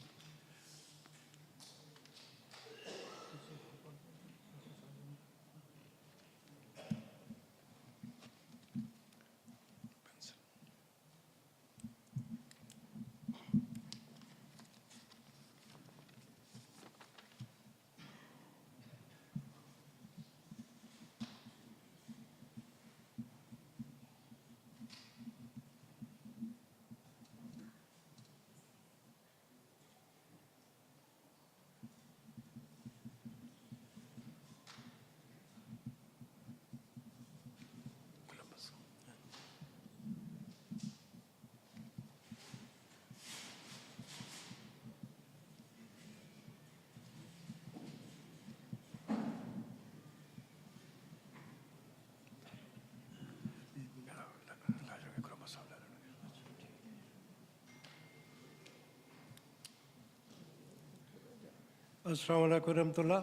السلام علیکم ورحمۃ اللہ۔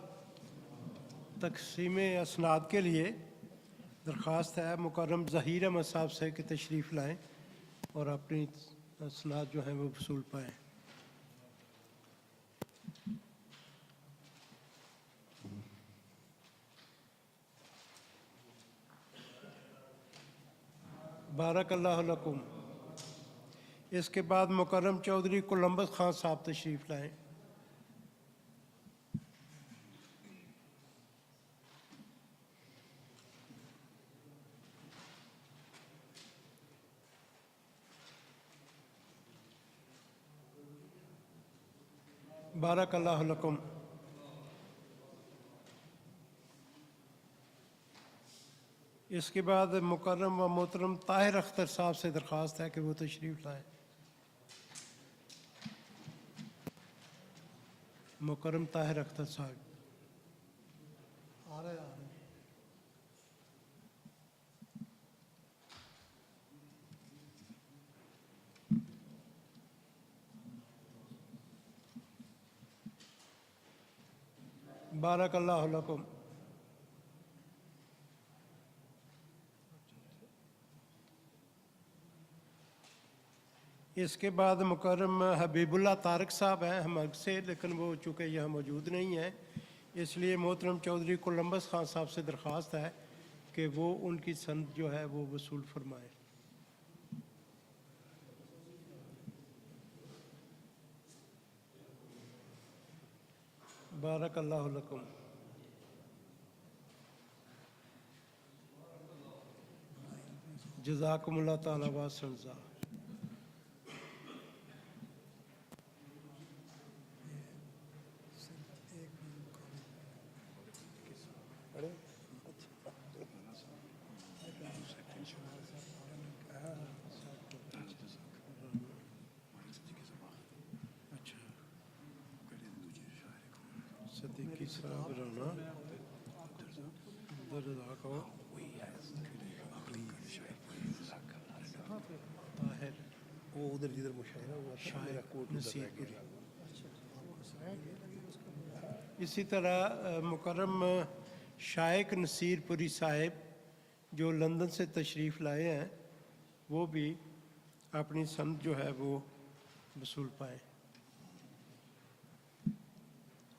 تقسیم اسناد کے لیے درخواست ہے مکرم ظہیر احمد صاحب سے کہ تشریف لائیں اور اپنی اسناد جو ہیں وہ وصول پائیں۔ بارک اللہ لکم۔ اس کے بعد مکرم چودھری کولمبس خان صاحب تشریف لائیں۔ بارک اللہ لکم۔ اس کے بعد مکرم و محترم طاہر اختر صاحب سے درخواست ہے کہ وہ تشریف لائیں۔ مکرم طاہر اختر صاحب آ رہے ہیں۔ بارک اللہ لکم۔ اس کے بعد مکرم حبیب اللہ طارق صاحب ہیں ہمارے سے، لیکن وہ چونکہ یہاں موجود نہیں ہیں، اس لیے محترم چودھری کولمبس خان صاحب سے درخواست ہے کہ وہ ان کی سند جو ہے وہ وصول فرمائیں۔ بارک اللہ لکم۔ جزاکم اللہ تعالیٰ واسن ذا۔ صدیقی صاحب رانا وہ ادھر جدھر مشاعرہ ہوا تھا میرا کوٹ نصیر پوری۔ اسی طرح مکرم شائق نصیر پوری صاحب جو لندن سے تشریف لائے ہیں وہ بھی اپنی سند جو ہے وہ وصول پائیں۔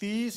30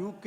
UK,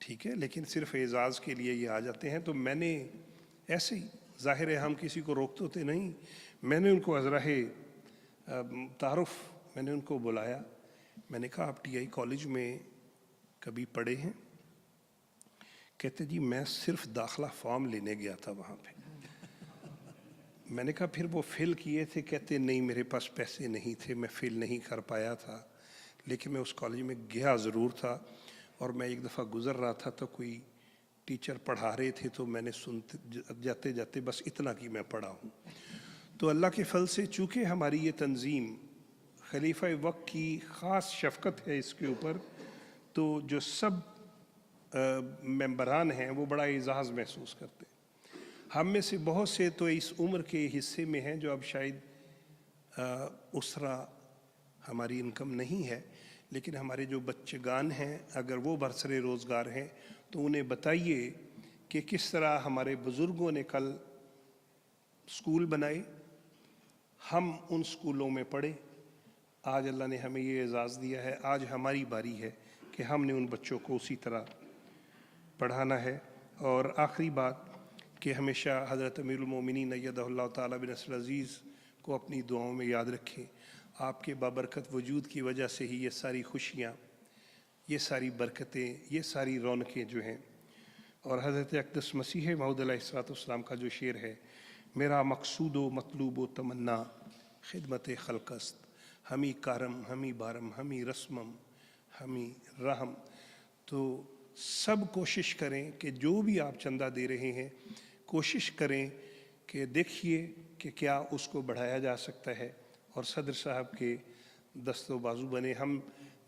ٹھیک ہے، لیکن صرف اعزاز کے لیے یہ آ جاتے ہیں. تو میں نے ایسے ہی، ظاہر ہے ہم کسی کو روکتے ہوتے نہیں، میں نے ان کو ازراہ تعارف میں نے ان کو بلایا. میں نے کہا آپ ٹی آئی کالج میں کبھی پڑھے ہیں؟ کہتے جی میں صرف داخلہ فارم لینے گیا تھا وہاں پہ. میں نے کہا پھر وہ فل کیے تھے؟ کہتے نہیں میرے پاس پیسے نہیں تھے، میں فل نہیں کر پایا تھا، لیکن میں اس کالج میں گیا ضرور تھا. اور میں ایک دفعہ گزر رہا تھا تو کوئی ٹیچر پڑھا رہے تھے تو میں نے سنتے جاتے جاتے بس اتنا کی میں پڑھا ہوں. تو اللہ کے فضل سے چونکہ ہماری یہ تنظیم خلیفہ وقت کی خاص شفقت ہے اس کے اوپر، تو جو سب ممبران ہیں وہ بڑا اعزاز محسوس کرتے ہیں. ہم میں سے بہت سے تو اس عمر کے حصے میں ہیں جو اب شاید اسرا ہماری انکم نہیں ہے، لیکن ہمارے جو بچگان ہیں اگر وہ برسر روزگار ہیں تو انہیں بتائیے کہ کس طرح ہمارے بزرگوں نے کل اسکول بنائے، ہم ان اسکولوں میں پڑھے. آج اللہ نے ہمیں یہ اعزاز دیا ہے، آج ہماری باری ہے کہ ہم نے ان بچوں کو اسی طرح پڑھانا ہے. اور آخری بات کہ ہمیشہ حضرت امیر المومنین ایدہ اللہ تعالیٰ بنصر العزیز کو اپنی دعاؤں میں یاد رکھیں. آپ کے بابرکت وجود کی وجہ سے ہی یہ ساری خوشیاں، یہ ساری برکتیں، یہ ساری رونقیں جو ہیں. اور حضرت اقدس مسیح موعود علیہ الصلوۃ والسلام کا جو شعر ہے، میرا مقصود و مطلوب و تمنا خدمت خلق است، ہمی کارم ہمی بارم ہمی رسمم ہمی رحم. تو سب کوشش کریں کہ جو بھی آپ چندہ دے رہے ہیں کوشش کریں کہ دیکھیے کہ کیا اس کو بڑھایا جا سکتا ہے، اور صدر صاحب کے دست و بازو بنے. ہم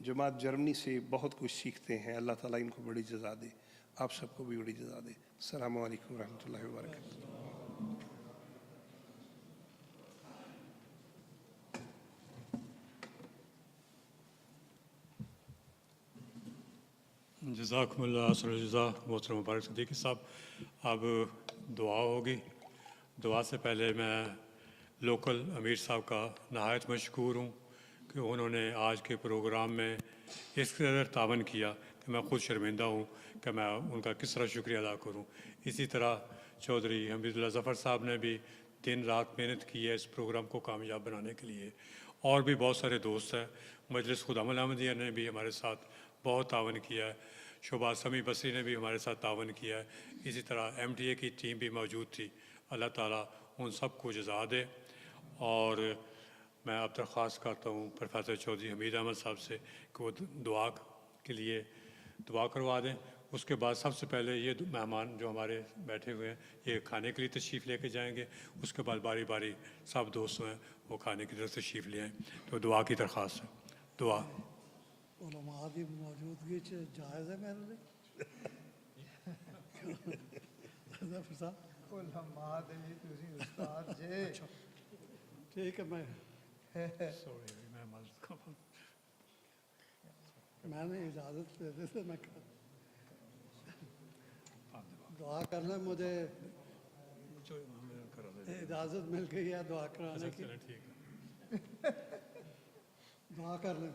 جماعت جرمنی سے بہت کچھ سیکھتے ہیں. اللہ تعالیٰ ان کو بڑی جزا دے، آپ سب کو بھی بڑی جزا دے. السلام علیکم ورحمۃ اللہ وبرکاتہ. جزاکم اللہ خیر الجزا. محترم مبارک صدیقی صاحب، اب دعا ہوگی. دعا سے پہلے میں لوکل امیر صاحب کا نہایت مشکور ہوں کہ انہوں نے آج کے پروگرام میں اس قدر تعاون کیا کہ میں خود شرمندہ ہوں کہ میں ان کا کس طرح شکریہ ادا کروں. اسی طرح چودھری حمید اللہ ظفر صاحب نے بھی دن رات محنت کی ہے اس پروگرام کو کامیاب بنانے کے لیے. اور بھی بہت سارے دوست ہیں. مجلس خدامت احمدیہ نے بھی ہمارے ساتھ بہت تعاون کیا ہے. شعبہ سمیع بصری نے بھی ہمارے ساتھ تعاون کیا ہے. اسی طرح ایم ٹی اے کی ٹیم بھی موجود تھی. اللہ تعالیٰ ان سب کو جزا دے. اور میں اب درخواست کرتا ہوں پروفیسر چودھری حمید احمد صاحب سے کہ وہ دعا کے لیے دعا کروا دیں. اس کے بعد سب سے پہلے یہ مہمان جو ہمارے بیٹھے ہوئے ہیں یہ کھانے کے لیے تشریف لے کے جائیں گے. اس کے بعد باری باری سب دوست ہیں وہ کھانے کی طرف تشریف لے آئیں. تو دعا کی درخواست ہے. دعا. علماء کی موجودگی جائز ہے میرے لیے؟ علماء دے تسی استاد جے. ٹھیک ہے، میں نے اجازت دے دی تھی، میں دعا کرنا، مجھے اجازت مل گئی ہے دعا کرانے کی. دعا کر لیں.